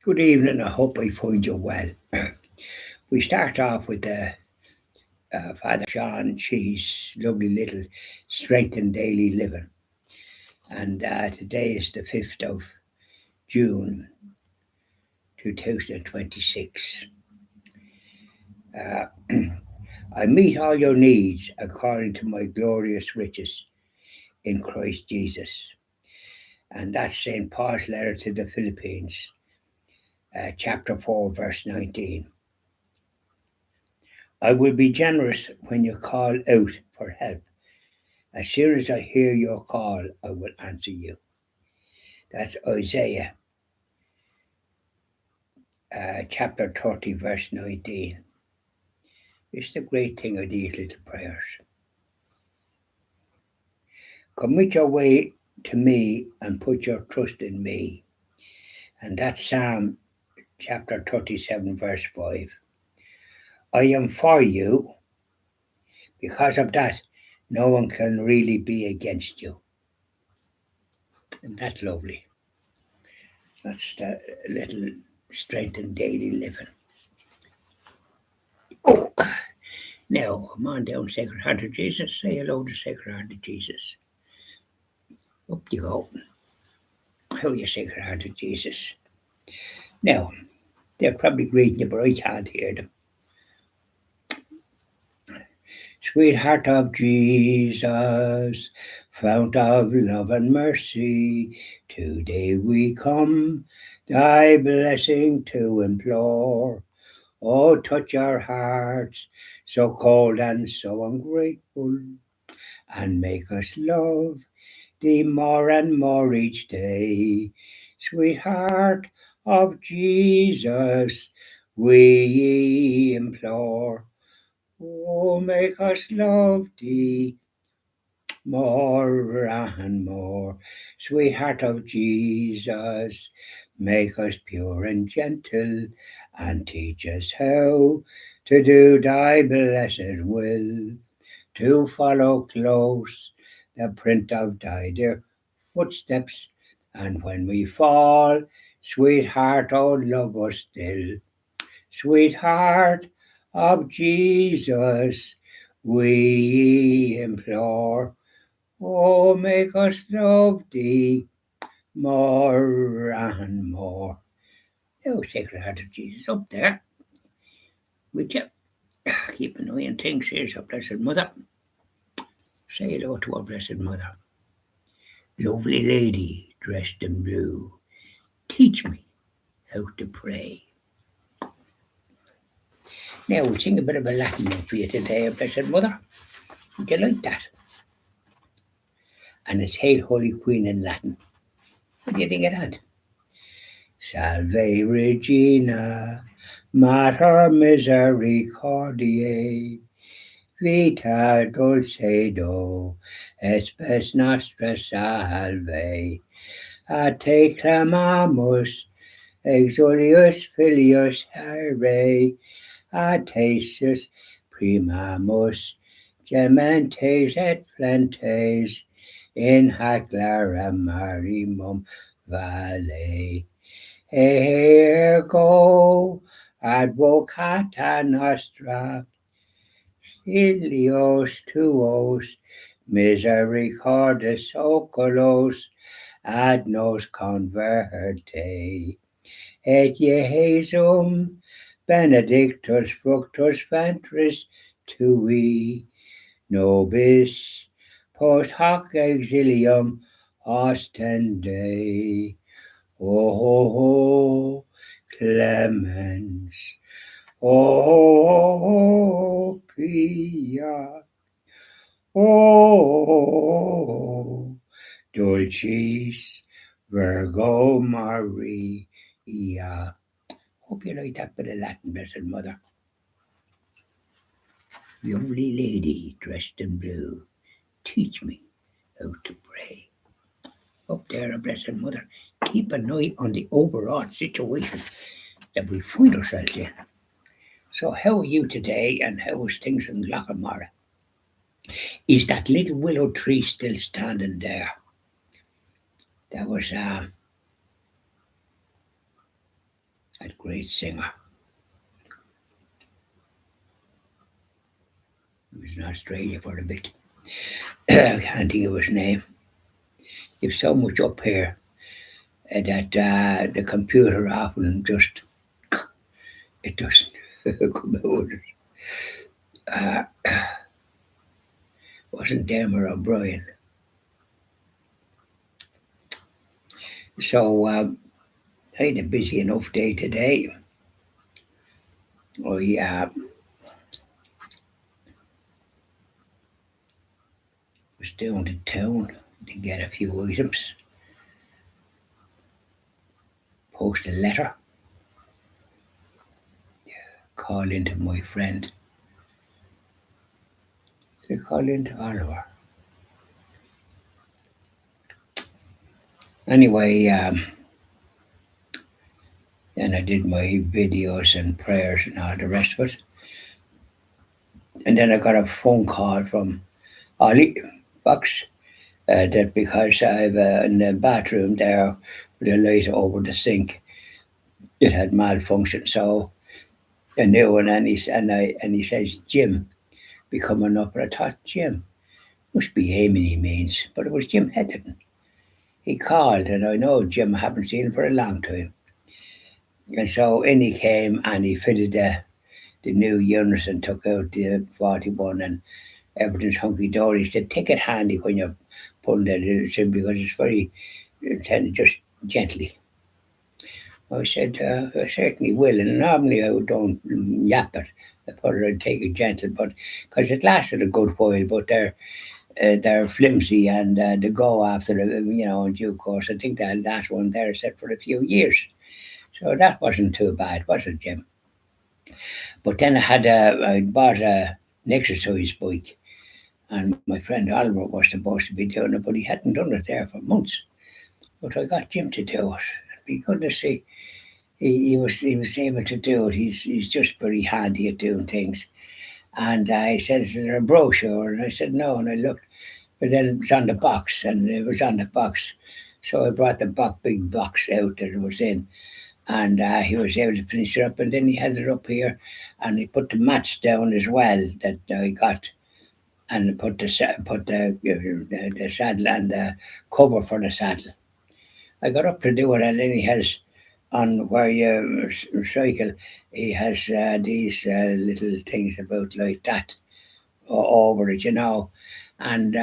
Good evening. I hope I find you well. We start off with Father John. She's lovely little strength and daily living. And today is the 5th of June 2026. Uh, I meet all your needs according to my glorious riches in Christ Jesus. And that's St. Paul's letter to the Philippines, chapter 4, verse 19. I will be generous when you call out for help. As soon as I hear your call, I will answer you. That's Isaiah chapter 30, verse 19. It's the great thing of these little prayers. Commit your way to me and put your trust in me. And that's Psalm chapter 37, verse 5. I am for you. Because of that, no one can really be against you. And that's lovely. That's the little strength in daily living. Oh, now I'm on down Sacred Heart of Jesus. Say hello to Sacred Heart of Jesus. Up you go. How are you, Sacred Heart of Jesus? Now, they're probably greeting you, but I can't hear them. Sweetheart of Jesus, fount of love and mercy, today we come thy blessing to implore. Oh, touch our hearts, so cold and so ungrateful, and make us love thee more and more each day. Sweetheart of Jesus, we implore. Oh, make us love thee more and more. Sweetheart of Jesus, make us pure and gentle, and teach us how to do thy blessed will, to follow close the print of thy dear footsteps, and when we fall, sweetheart, oh, love us still. Sweetheart of Jesus, we implore. Oh, make us love thee more and more. Oh, Sacred Heart of Jesus, up there with you. Keep an eye on things. Here's our Blessed Mother. Say hello to our Blessed Mother. Lovely lady dressed in blue, teach me how to pray. Now we'll sing a bit of a Latin for you today, Blessed Mother. Would you like that? And it's Hail Holy Queen in Latin. What do you think of that? Salve Regina, Mater Misericordiae, Vita Dulcedo, Espes Nostra Salve, a te clamamus, exolius filius Herve, a tesus primamus, gementes et flentes, in hac lara marimum vale. Ergo advocata nostra, Ilios tuos, misericordis oculos, ad nos converte, et Jesum benedictus fructus ventris tui, nobis post hoc exilium ostende. O clemens, O pia, O dulcis Virgo Maria. Hope you like that bit of Latin, Blessed Mother. Lovely lady dressed in blue, teach me how to pray. Up there, Blessed Mother, keep an eye on the overall situation that we find ourselves in. So how are you today, and how is things in Glockamara? Is that little willow tree still standing there? There was great singer. He was in Australia for a bit. I can't think of his name. There's so much up here that the computer often just it doesn't come out. Uh, wasn't Dermot O'Brien. So I had a busy enough day today. I was down to town to get a few items, post a letter, call into my friend. So I call into Oliver. Anyway, then I did my videos and prayers and all the rest of it. And then I got a phone call from Ollie Box that because I've in the bathroom there with the light over the sink, it had malfunctioned. So a new one, and he says Jim be coming up, and I thought Jim must be Eamon he means, but it was Jim Heatherton. He called, and I know Jim, I haven't seen him for a long time. And so in he came and he fitted the new units and took out the 41 and everything's hunky dory. He said, take it handy when you're pulling the little in because it's very just gently. I said, I certainly will. And normally I don't yap it. I thought I'd take it gentle, but because it lasted a good while, but they're flimsy and they go after in due course. I think that last one there set for a few years. So that wasn't too bad, was it, Jim? But then I bought an exercise bike, and my friend Oliver was supposed to be doing it, but he hadn't done it there for months. But I got Jim to do it. It'd be good to see. He was able to do it. He's just very handy at doing things. And he says, is there a brochure? And I said, no. And I looked, but then it was on the box, and it was on the box. So I brought the big box out that it was in. And he was able to finish it up. And then he had it up here, and he put the mats down as well that I got. And put the saddle and the cover for the saddle. I got up to do it, and then he has on where you cycle, he has these little things about like that over it, And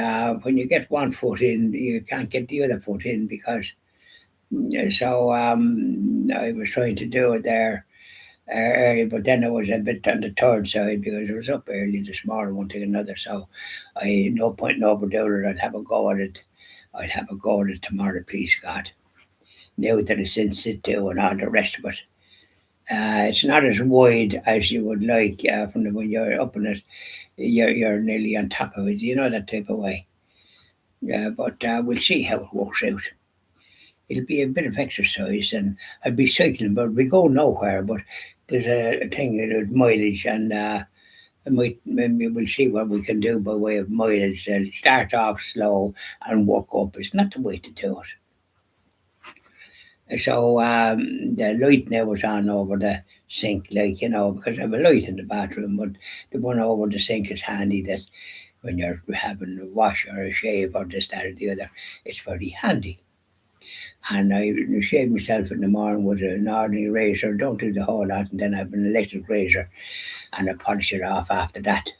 when you get one foot in, you can't get the other foot in because. So I was trying to do it there early, but then I was a bit on the third side because I was up early this morning, one thing or another. So I no point in overdoing it. I'd have a go at it. I'd have a go at it tomorrow, please God. Now that it's in situ and all the rest of it. It's not as wide as you would like from when you're up in it. You're nearly on top of it, that type of way. But we'll see how it works out. It'll be a bit of exercise, and I'd be cycling, but we go nowhere. But there's a thing with mileage, and maybe we'll see what we can do by way of mileage. Start off slow and work up. It's not the way to do it. So the light now was on over the sink, because I have a light in the bathroom, but the one over the sink is handy. That when you're having a wash or a shave or this, that, or the other, it's very handy. And I shave myself in the morning with an ordinary razor. Don't do the whole lot, and then I have an electric razor, and I polish it off after that.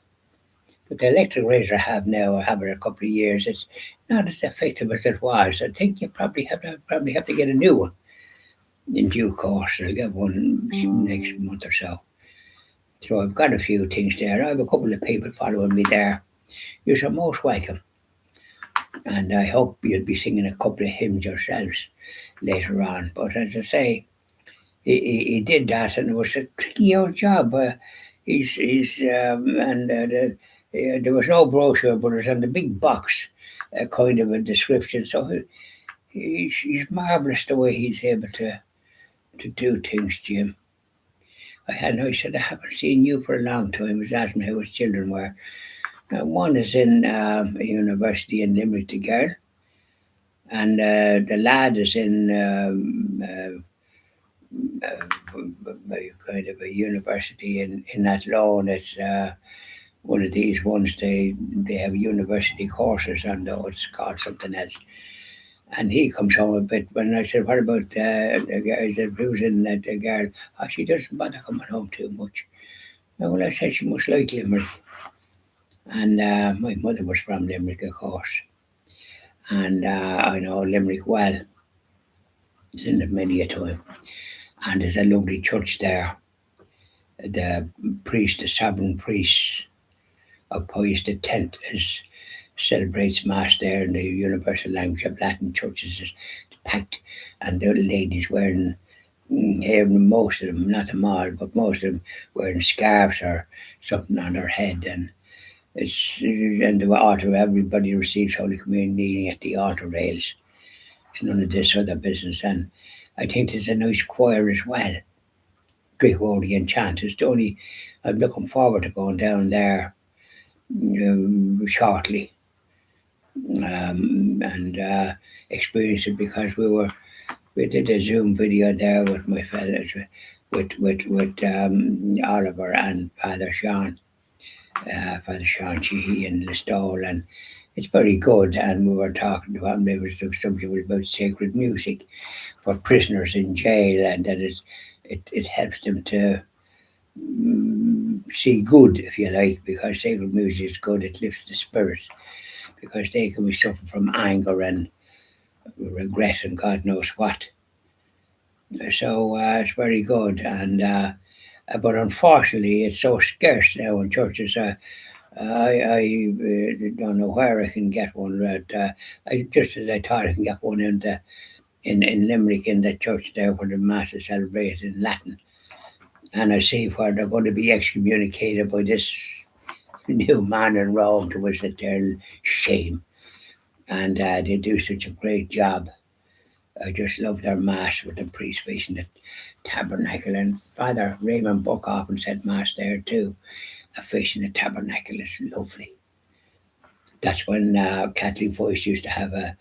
But the electric razor I have it a couple of years. It's not as effective as it was. I think you probably have to get a new one in due course. I'll get one next month or so. So I've got a few things there. I have a couple of people following me there. You're most welcome. And I hope you'll be singing a couple of hymns yourselves later on. But as I say, he did that, and it was a tricky old job. There was no brochure, but it was on the big box, kind of a description. So he's marvelous the way he's able to do things, Jim. I said, I haven't seen you for a long time. He was asking me how his children were. One is in a university in Limerick, the girl, and the lad is in kind of a university in Athlone. It's one of these ones. They have university courses on though it's called something else. And he comes home a bit. When I said, "What about the girl?" He said, "Who's in that the girl? Oh, she doesn't bother coming home too much." Well, I said she must like Limerick, and my mother was from Limerick, of course, and I know Limerick well. It's in it many a time, and there's a lovely church there. The priest, the sovereign priest of Pius X, is celebrates Mass there in the Universal Language of Latin churches. It's packed, and the ladies wearing here most of them, not them all, but most of them wearing scarves or something on their head, and it's and the altar. Everybody receives Holy Communion kneeling at the altar rails. It's none of this other business, and I think there's a nice choir as well. Gregorian chant. It's the only. I'm looking forward to going down there shortly and experience it because we did a Zoom video there with my fellows with Oliver and Father Sean Sheehy in Listowel, and it's very good. And we were talking about maybe the subject was about sacred music for prisoners in jail, and that it helps them to see good, if you like, because sacred music is good. It lifts the spirit because they can be suffering from anger and regret and God knows what. So it's very good, and but unfortunately, it's so scarce now in churches. I don't know where I can get one. But, I just as I thought I can get one in Limerick in the church there where the mass is celebrated in Latin, and I see where they're going to be excommunicated by this new man in Rome to which they're shame, and they do such a great job. I just love their mass with the priest facing the tabernacle, and Father Raymond Buck often said mass there too. A facing the tabernacle is lovely. That's when Catholic Voice used to have a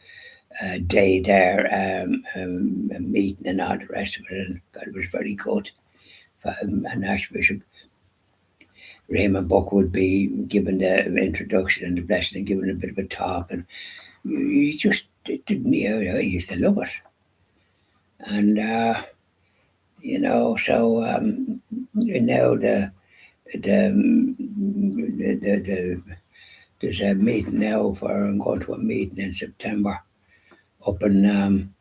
day there, a meeting and all the rest of it, and God was very good. And Archbishop Raymond Buck would be giving the introduction and the blessing and giving a bit of a talk, and you just didn't, I used to love it. And so now the there's a meeting now for I'm going to a meeting in September up in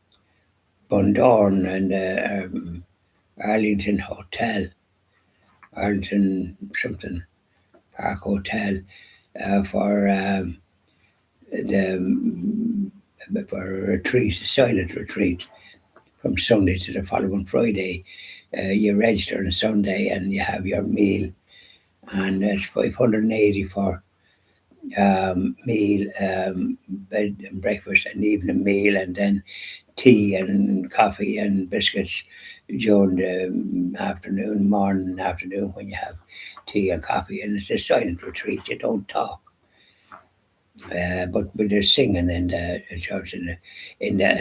Bundorn and Arlington Hotel, Arlington something Park Hotel for the for a retreat, a silent retreat from Sunday to the following Friday. You register on Sunday and you have your meal, and it's 580 for meal, bed and breakfast, and evening meal, and then tea and coffee and biscuits during the afternoon, morning, and afternoon when you have tea and coffee. And it's a silent retreat. You don't talk. But there's singing in the church at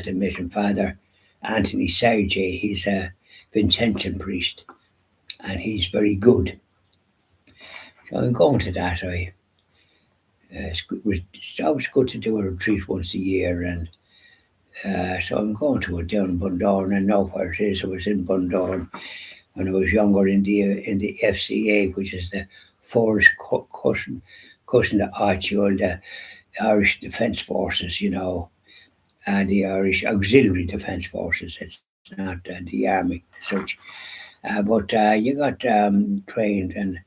the mission. Father Anthony Sergey, he's a Vincentian priest, and he's very good. So I'm going to that. It's always good to do a retreat once a year, and so I'm going to it down in Bundorn. I know where it is. I was in Bundorn when I was younger in the FCA, which is the Forest Cushion the Archie, the Irish Defence Forces, the Irish Auxiliary Defence Forces. It's not the army as such. But you got trained, and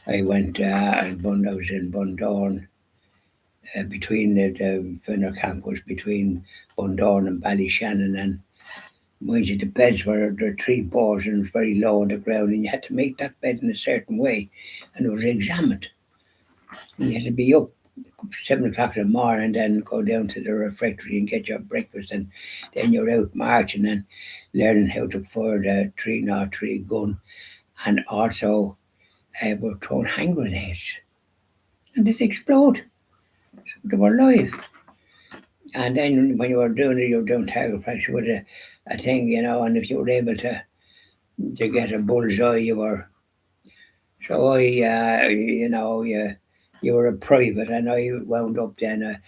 I went I was in Bundorn between the Finner camp was between Bundorn and Ballyshannon, and mind you, the beds were there were three boards and it was very low on the ground, and you had to make that bed in a certain way, and it was examined. And you had to be up 7 o'clock in the morning and then go down to the refectory and get your breakfast, and then you're out marching and learning how to fire the 303 gun, and also we're throwing hand grenades, and they'd explode. They were live. And then when you were doing it, you were doing target practice with a thing, and if you were able to to get a bullseye. You were so you were a private, and I wound up then.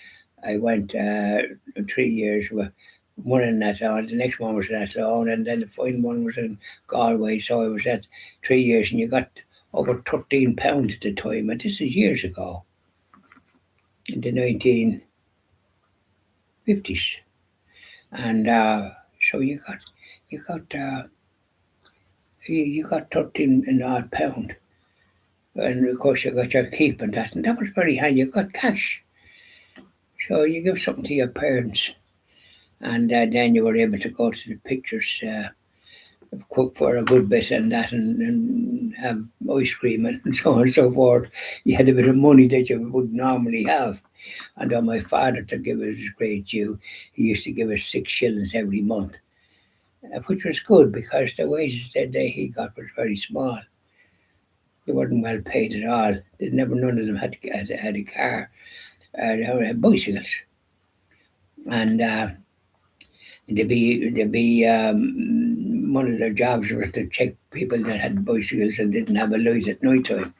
I went 3 years with one in Athlone, the next one was in Athlone, and then the final one was in Galway. So I was at 3 years, and you got over £13 at the time, and this is years ago, in the 1950s, and so you got you got 13 and odd pound, and of course you got your keep and that was very handy. You got cash, so you give something to your parents, and then you were able to go to the pictures. Cook for a good bit and that and have ice cream and so on and so forth. You had a bit of money that you would normally have. And on my father, to give us his great due, he used to give us 6 shillings every month, which was good because the wages that he got was very small. They weren't well paid at all. None of them had a car. They had bicycles. And one of their jobs was to check people that had bicycles and didn't have a light at night time.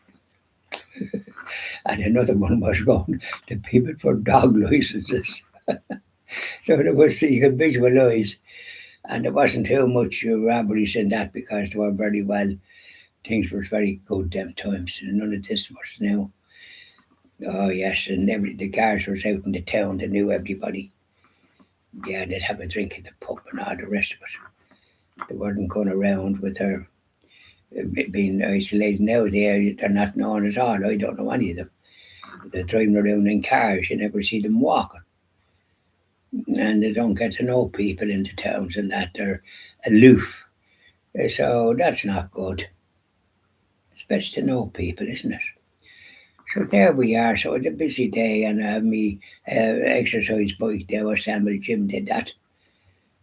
And another one was going to people for dog licenses. So there was, you could visualise, and there wasn't too much robberies in that because they were very well, things were very good them times. None of this was now. Oh yes, and the cars was out in the town, they knew everybody. Yeah, they'd have a drink in the pub and all the rest of it. They weren't going around with her being isolated now. They're not known at all. I don't know any of them. They're driving around in cars. You never see them walking. And they don't get to know people in the towns and that. They're aloof. So that's not good. It's best to know people, isn't it? So there we are. So it's a busy day, and I have me exercise bike there. Samuel Jim did that.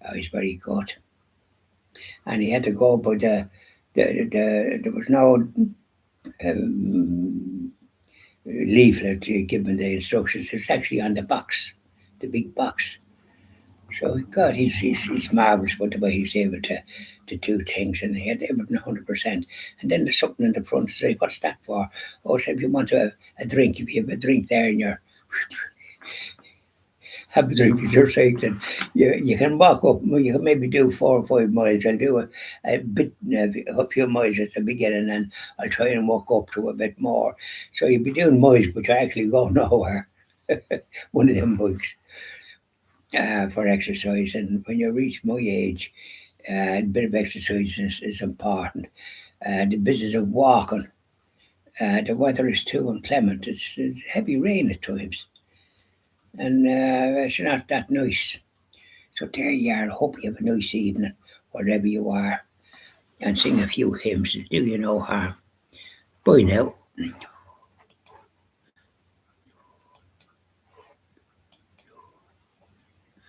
Oh, he's very good. And he had to go, but there was no leaflet given the instructions. It's actually on the box, the big box. So God, he's marvelous with the way he's able to do things, and he had everything 100%. And then there's something in the front to say, what's that for? Oh, so if you want a drink, if you have a drink there and you're have a drink at your sake, then you can walk up. You can maybe do 4 or 5 miles. I'll do a bit, a few miles at the beginning, and I'll try and walk up to a bit more. So you'll be doing miles, but you're actually going nowhere. One of them bikes for exercise. And when you reach my age, a bit of exercise is important. The business of walking, the weather is too inclement. It's heavy rain at times, and it's not that nice. So there you are. I hope you have a nice evening, wherever you are, and sing a few hymns. Do you no harm. Bye now.